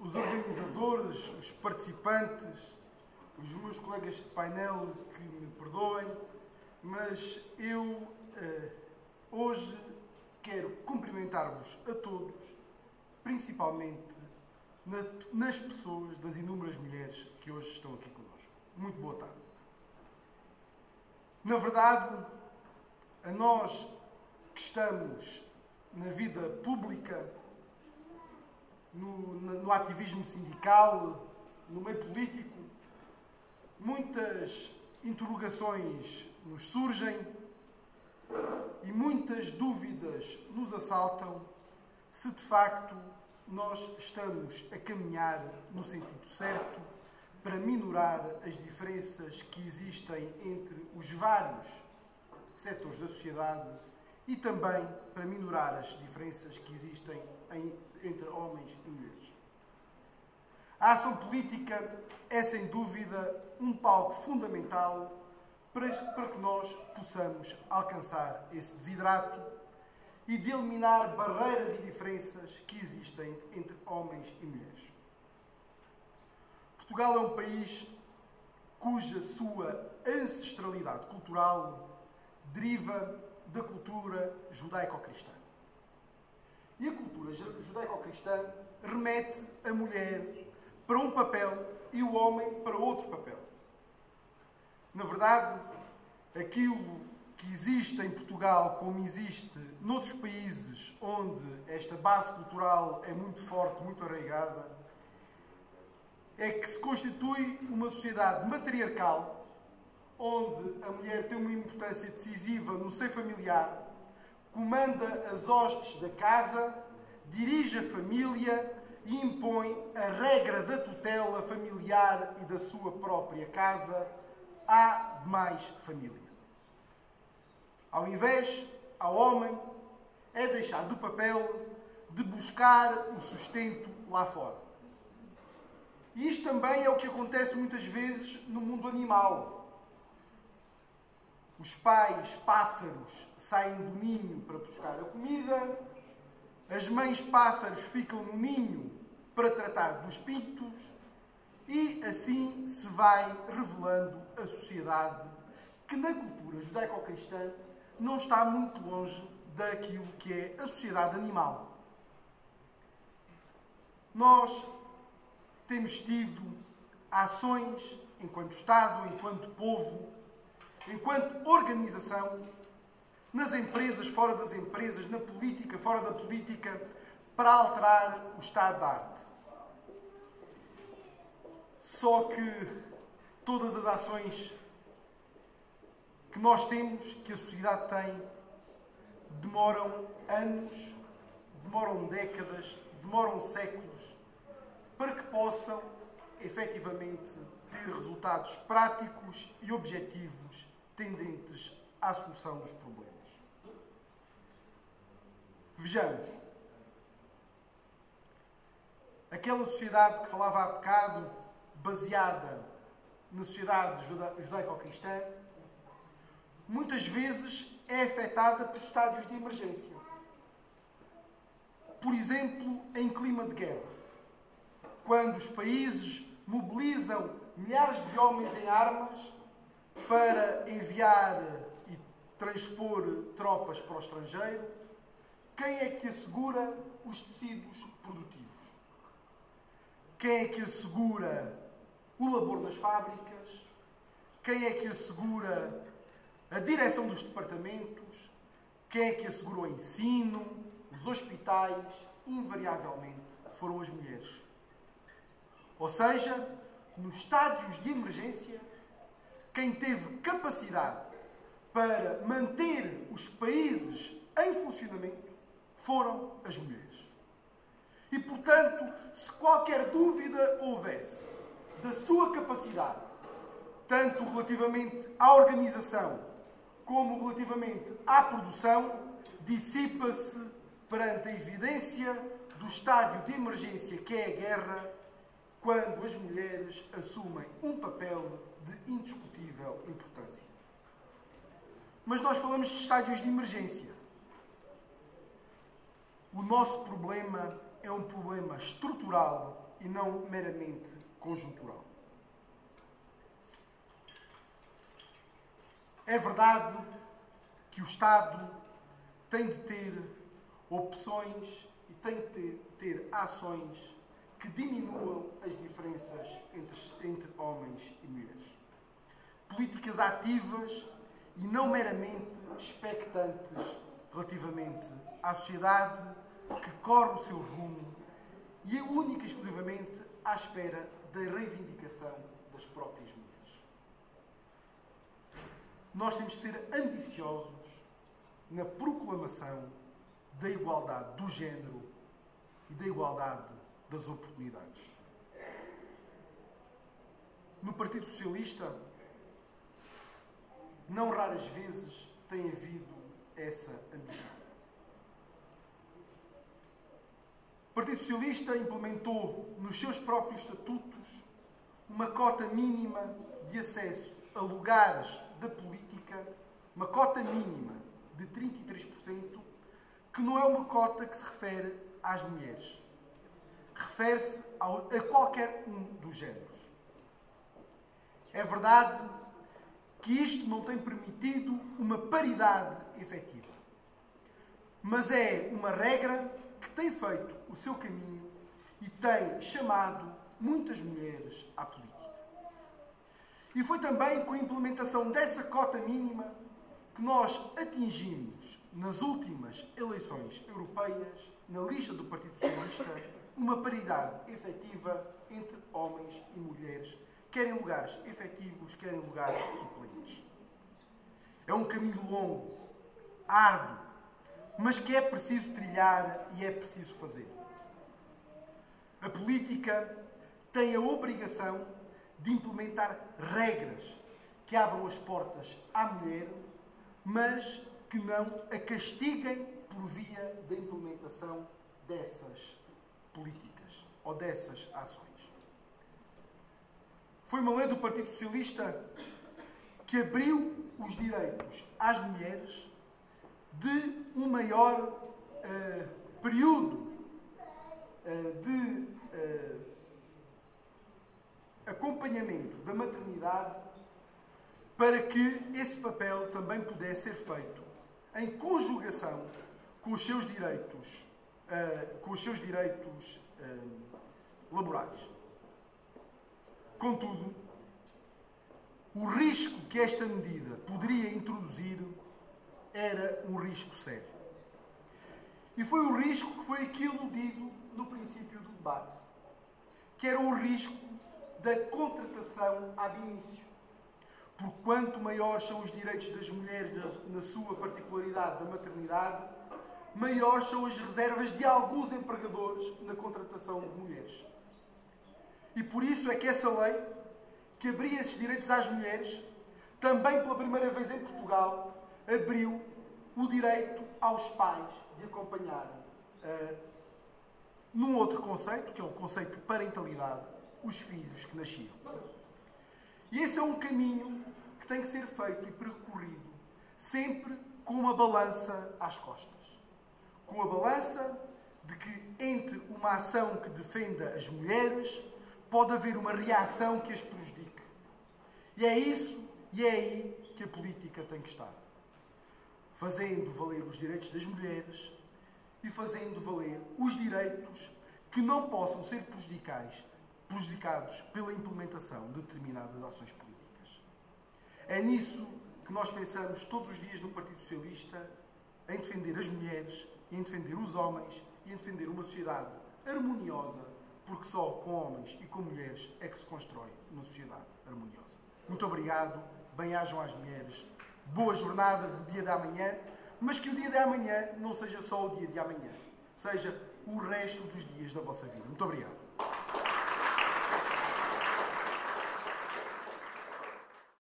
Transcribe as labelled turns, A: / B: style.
A: os organizadores, os participantes, os meus colegas de painel que me perdoem, mas eu hoje quero cumprimentar-vos a todos, principalmente nas pessoas das inúmeras mulheres que hoje estão aqui connosco. Muito boa tarde. Na verdade, a nós que estamos na vida pública, no ativismo sindical, no meio político, muitas interrogações nos surgem e muitas dúvidas nos assaltam se de facto nós estamos a caminhar no sentido certo para minorar as diferenças que existem entre os vários setores da sociedade e também para minorar as diferenças que existem entre homens e mulheres. A ação política é, sem dúvida, um palco fundamental para que nós possamos alcançar esse desidrato e de eliminar barreiras e diferenças que existem entre homens e mulheres. Portugal é um país cuja sua ancestralidade cultural deriva da cultura judaico-cristã. E a cultura judaico-cristã remete a mulher para um papel e o homem para outro papel. Na verdade, aquilo que existe em Portugal, como existe noutros países onde esta base cultural é muito forte, muito arraigada, é que se constitui uma sociedade matriarcal, onde a mulher tem uma importância decisiva no seio familiar, comanda as hostes da casa, dirige a família e impõe a regra da tutela familiar e da sua própria casa à demais família. Ao invés, ao homem, é deixado o papel de buscar o sustento lá fora. E isto também é o que acontece muitas vezes no mundo animal. Os pais pássaros saem do ninho para buscar a comida, as mães pássaros ficam no ninho para tratar dos pintos e assim se vai revelando a sociedade que na cultura judaico-cristã não está muito longe daquilo que é a sociedade animal. Nós temos tido ações enquanto Estado, enquanto povo, enquanto organização, nas empresas, fora das empresas, na política, fora da política, para alterar o estado da arte. Só que todas as ações que nós temos, que a sociedade tem, demoram anos, demoram décadas, demoram séculos, para que possam, efetivamente, ter resultados práticos e objetivos tendentes à solução dos problemas. Vejamos. Aquela sociedade que falava há bocado, baseada na sociedade judaico-cristã, muitas vezes é afetada por estádios de emergência. Por exemplo, em clima de guerra, quando os países mobilizam milhares de homens em armas para enviar e transpor tropas para o estrangeiro, quem é que assegura os tecidos produtivos? Quem é que assegura o labor nas fábricas? Quem é que assegura a direção dos departamentos? Quem é que assegura o ensino, os hospitais? Invariavelmente foram as mulheres. Ou seja, nos estádios de emergência, quem teve capacidade para manter os países em funcionamento foram as mulheres. E, portanto, se qualquer dúvida houvesse da sua capacidade, tanto relativamente à organização como relativamente à produção, dissipa-se perante a evidência do estádio de emergência que é a guerra, quando as mulheres assumem um papel de indiscutível importância. Mas nós falamos de estádios de emergência. O nosso problema é um problema estrutural e não meramente conjuntural. É verdade que o Estado tem de ter opções e tem de ter ações que diminuam as diferenças entre homens e mulheres. Políticas ativas e não meramente expectantes relativamente à sociedade que corre o seu rumo e é única e exclusivamente à espera da reivindicação das próprias mulheres. Nós temos de ser ambiciosos na proclamação da igualdade do género e da igualdade das oportunidades. No Partido Socialista, não raras vezes tem havido essa ambição. O Partido Socialista implementou nos seus próprios estatutos uma cota mínima de acesso a lugares da política, uma cota mínima de 33%, que não é uma cota que se refere às mulheres. Refere-se a qualquer um dos géneros. É verdade que isto não tem permitido uma paridade efetiva, mas é uma regra que tem feito o seu caminho e tem chamado muitas mulheres à política. E foi também com a implementação dessa cota mínima que nós atingimos, nas últimas eleições europeias, na lista do Partido Socialista, uma paridade efetiva entre homens e mulheres, quer em lugares efetivos, quer em lugares suplentes. É um caminho longo, árduo, mas que é preciso trilhar e é preciso fazer. A política tem a obrigação de implementar regras que abram as portas à mulher, mas que não a castiguem por via da implementação dessas políticas ou dessas ações. Foi uma lei do Partido Socialista que abriu os direitos às mulheres de um maior período de acompanhamento da maternidade para que esse papel também pudesse ser feito em conjugação com os seus direitos, laborais. Contudo, o risco que esta medida poderia introduzir era um risco sério. E foi o risco que foi aqui aludido no princípio do debate, que era o risco da contratação ab início. Por quanto maiores são os direitos das mulheres na sua particularidade da maternidade, maiores são as reservas de alguns empregadores na contratação de mulheres. E por isso é que essa lei, que abria esses direitos às mulheres, também pela primeira vez em Portugal, abriu o direito aos pais de acompanharem, num outro conceito, que é o conceito de parentalidade, os filhos que nasciam. E esse é um caminho que tem que ser feito e percorrido sempre com uma balança às costas. Com a balança de que entre uma ação que defenda as mulheres pode haver uma reação que as prejudique. E é isso e é aí que a política tem que estar. Fazendo valer os direitos das mulheres e fazendo valer os direitos que não possam ser prejudicados pela implementação de determinadas ações políticas. É nisso que nós pensamos todos os dias no Partido Socialista, em defender as mulheres, em defender os homens e em defender uma sociedade harmoniosa, porque só com homens e com mulheres é que se constrói uma sociedade harmoniosa. Muito obrigado, bem-ajam às mulheres, boa jornada do dia de amanhã, mas que o dia de amanhã não seja só o dia de amanhã, seja o resto dos dias da vossa vida. Muito obrigado.